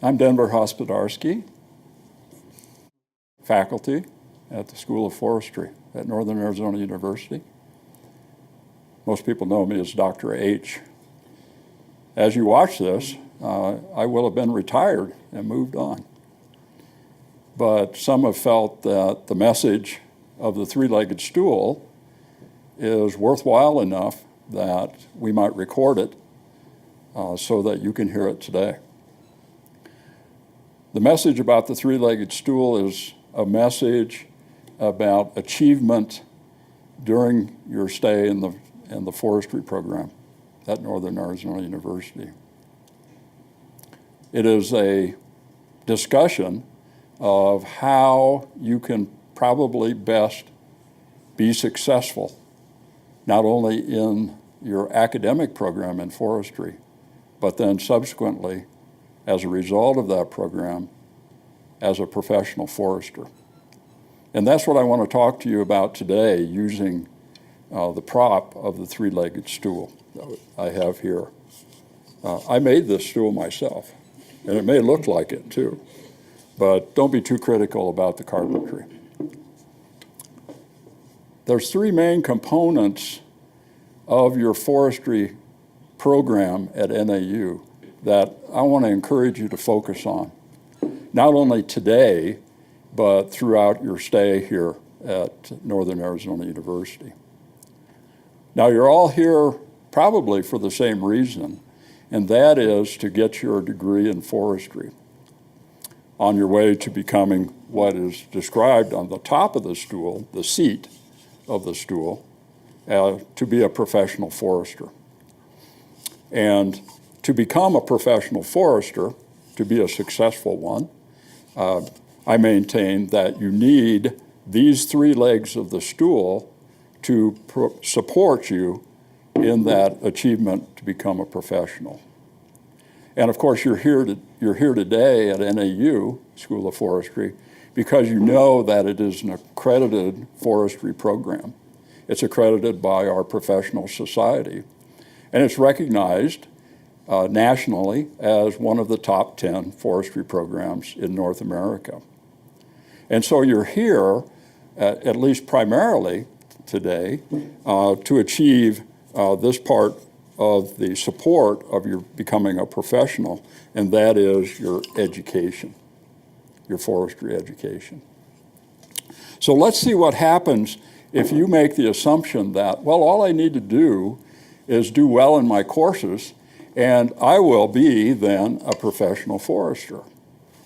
I'm Denver Hospodarsky, faculty at the School of Forestry at Northern Arizona University. Most people know me as Dr. H. As you watch this, I will have been retired and moved on. But some have felt that the message of the three-legged stool is worthwhile enough that we might record it so that you can hear it today. The message about the three-legged stool is a message about achievement during your stay in the forestry program at Northern Arizona University. It is a discussion of how you can probably best be successful, not only in your academic program in forestry, but then subsequently, as a result of that program, as a professional forester. And that's what I want to talk to you about today using the prop of the three-legged stool that I have here. I made this stool myself, and it may look like it too, but don't be too critical about the carpentry. There's three main components of your forestry program at NAU that I want to encourage you to focus on, not only today, but throughout your stay here at Northern Arizona University. Now, you're all here probably for the same reason, and that is to get your degree in forestry on your way to becoming what is described on the top of the stool, the seat of the stool, to be a professional forester. And to become a professional forester, to be a successful one, I maintain that you need these three legs of the stool to support you in that achievement to become a professional. And of course, you're here today at NAU, School of Forestry, because you know that it is an accredited forestry program. It's accredited by our professional society, and it's recognized nationally as one of the top 10 forestry programs in North America. And so you're here, at least primarily today, to achieve this part of the support of your becoming a professional, and that is your education, your forestry education. So let's see what happens if you make the assumption that, well, all I need to do is do well in my courses, and I will be then a professional forester.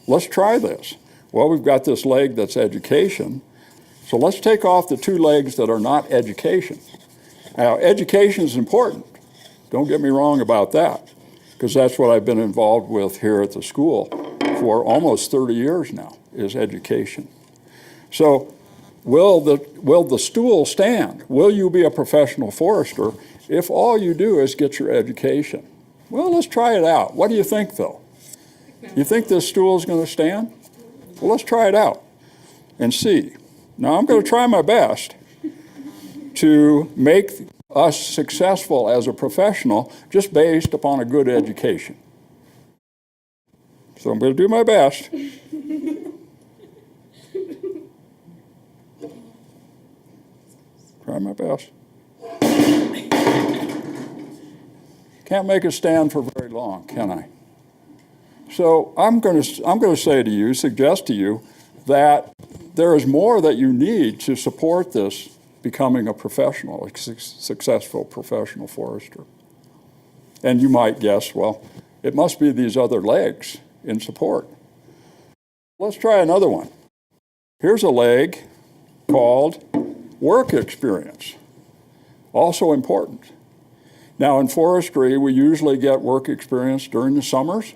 Let's try this. Well, we've got this leg that's education, so let's take off the two legs that are not education. Now, education is important. Don't get me wrong about that, because that's what I've been involved with here at the school for almost 30 years now, is education. So will the stool stand? Will you be a professional forester if all you do is get your education? Well, let's try it out. What do you think, though? You think this stool is going to stand? Well, let's try it out and see. Now, I'm going to try my best to make us successful as a professional just based upon a good education. So I'm going to do my best. Try my best. Can't make it stand for very long, can I? So I'm going to say to you, suggest to you, that there is more that you need to support this becoming a professional, a successful professional forester. And you might guess, well, it must be these other legs in support. Let's try another one. Here's a leg called work experience, also important. Now, in forestry, we usually get work experience during the summers,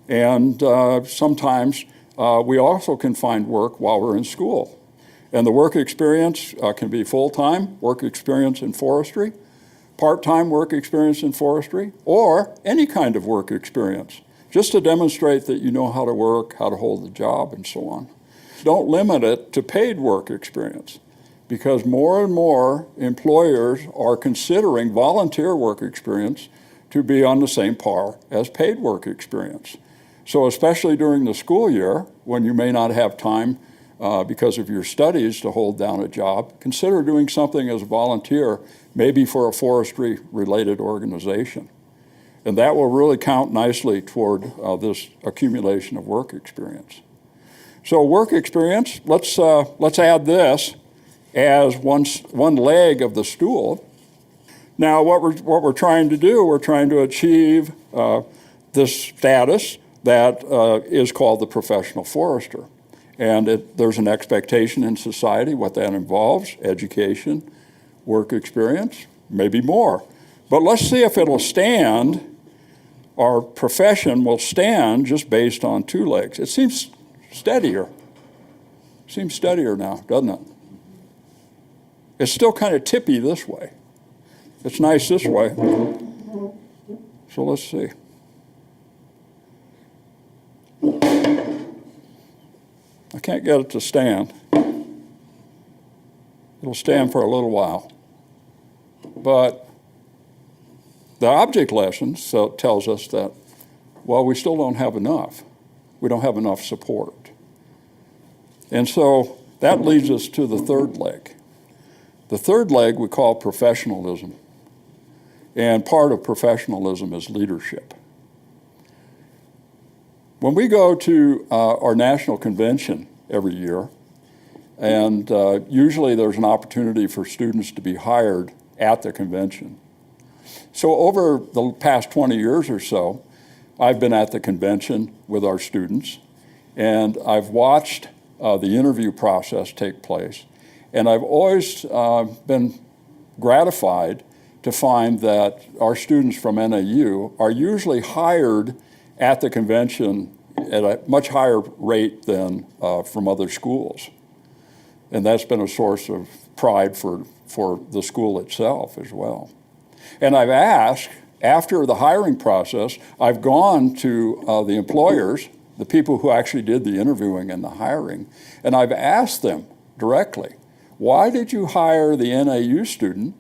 and sometimes we also can find work while we're in school. And the work experience can be full-time work experience in forestry, part-time work experience in forestry, or any kind of work experience, just to demonstrate that you know how to work, how to hold the job, and so on. Don't limit it to paid work experience, because more and more employers are considering volunteer work experience to be on the same par as paid work experience. So especially during the school year, when you may not have time because of your studies to hold down a job, consider doing something as a volunteer, maybe for a forestry-related organization. And that will really count nicely toward this accumulation of work experience. So work experience, let's add this as one leg of the stool. Now, what we're trying to do, we're trying to achieve this status that is called the professional forester. And there's an expectation in society what that involves: education, work experience, maybe more. But let's see if it'll stand, our profession will stand just based on two legs. It seems steadier. Seems steadier now, doesn't it? It's still kind of tippy this way. It's nice this way. So let's see. I can't get it to stand. It'll stand for a little while. But the object lesson tells us that, well, we still don't have enough. We don't have enough support. And so that leads us to the third leg. The third leg we call professionalism. And part of professionalism is leadership. When we go to our national convention every year, and usually there's an opportunity for students to be hired at the convention. So over the past 20 years or so, I've been at the convention with our students, and I've watched the interview process take place. And I've always been gratified to find that our students from NAU are usually hired at the convention at a much higher rate than from other schools. And that's been a source of pride for the school itself as well. And I've asked, after the hiring process, I've gone to the employers, the people who actually did the interviewing and the hiring, and I've asked them directly, why did you hire the NAU student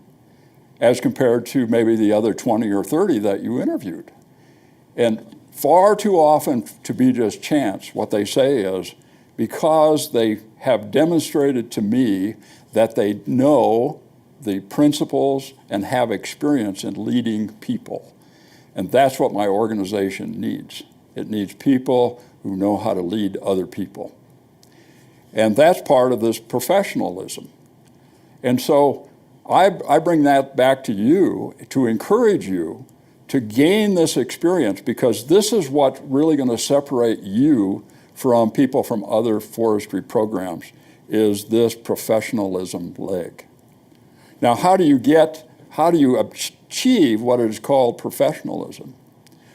as compared to maybe the other 20 or 30 that you interviewed? And far too often, to be just chance, what they say is, because they have demonstrated to me that they know the principles and have experience in leading people. And that's what my organization needs. It needs people who know how to lead other people. And that's part of this professionalism. And so I bring that back to you to encourage you to gain this experience, because this is what's really going to separate you from people from other forestry programs, is this professionalism leg. Now, how do you achieve what is called professionalism?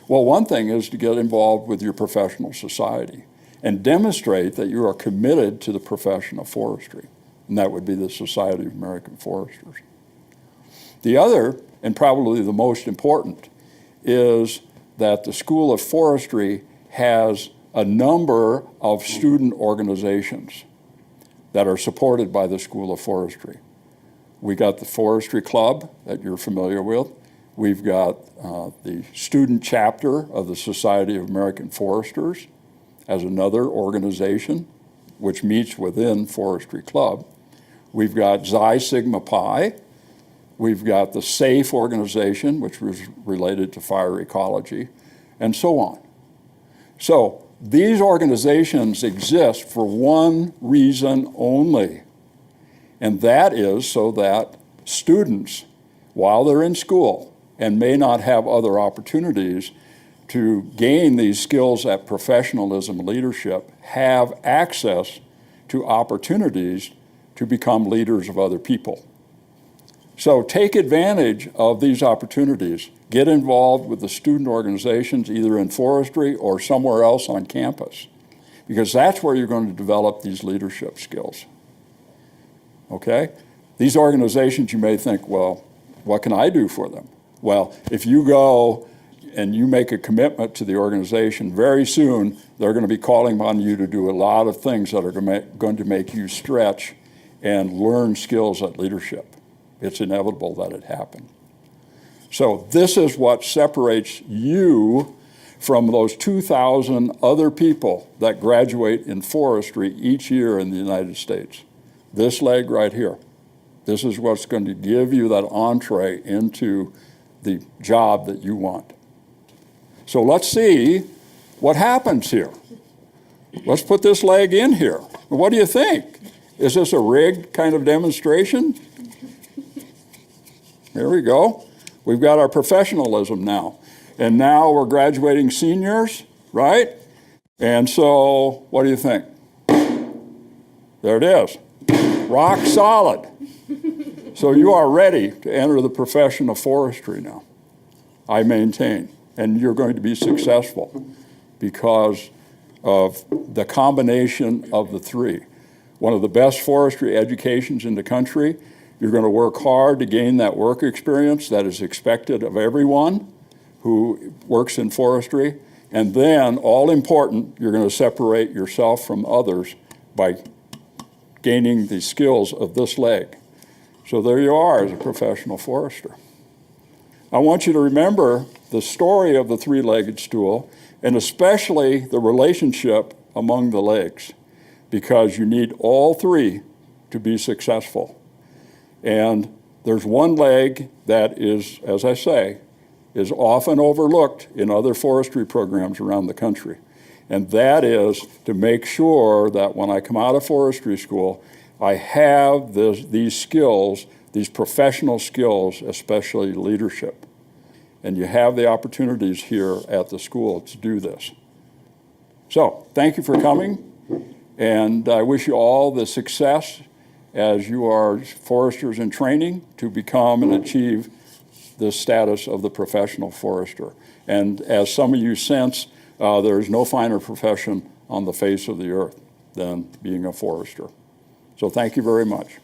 Well, one thing is to get involved with your professional society and demonstrate that you are committed to the profession of forestry, and that would be the Society of American Foresters. The other, and probably the most important, is that the School of Forestry has a number of student organizations that are supported by the School of Forestry. We got the Forestry Club that you're familiar with. We've got the student chapter of the Society of American Foresters as another organization which meets within Forestry Club. We've got Xi Sigma Pi. We've got the SAFE organization, which was related to fire ecology, and so on. So these organizations exist for one reason only, and that is so that students, while they're in school and may not have other opportunities to gain these skills at professionalism and leadership, have access to opportunities to become leaders of other people. So take advantage of these opportunities. Get involved with the student organizations, either in forestry or somewhere else on campus, because that's where you're going to develop these leadership skills. Okay? These organizations, you may think, well, what can I do for them? Well, if you go and you make a commitment to the organization, very soon they're going to be calling on you to do a lot of things that are going to make you stretch and learn skills at leadership. It's inevitable that it happen. So this is what separates you from those 2,000 other people that graduate in forestry each year in the United States. This leg right here. This is what's going to give you that entree into the job that you want. So let's see what happens here. Let's put this leg in here. What do you think? Is this a rigged kind of demonstration? Here we go. We've got our professionalism now. And now we're graduating seniors, right? And so, what do you think? There it is. Rock solid. So you are ready to enter the profession of forestry now, I maintain. And you're going to be successful because of the combination of the three. One of the best forestry educations in the country. You're going to work hard to gain that work experience that is expected of everyone who works in forestry. And then, all important, you're going to separate yourself from others by gaining the skills of this leg. So there you are as a professional forester. I want you to remember the story of the three-legged stool, and especially the relationship among the legs, because you need all three to be successful. And there's one leg that is, as I say, is often overlooked in other forestry programs around the country. And that is to make sure that when I come out of forestry school, I have these skills, these professional skills, especially leadership. And you have the opportunities here at the school to do this. So, thank you for coming, and I wish you all the success as you are foresters in training to become and achieve the status of the professional forester. And as some of you sense, there is no finer profession on the face of the earth than being a forester. So thank you very much.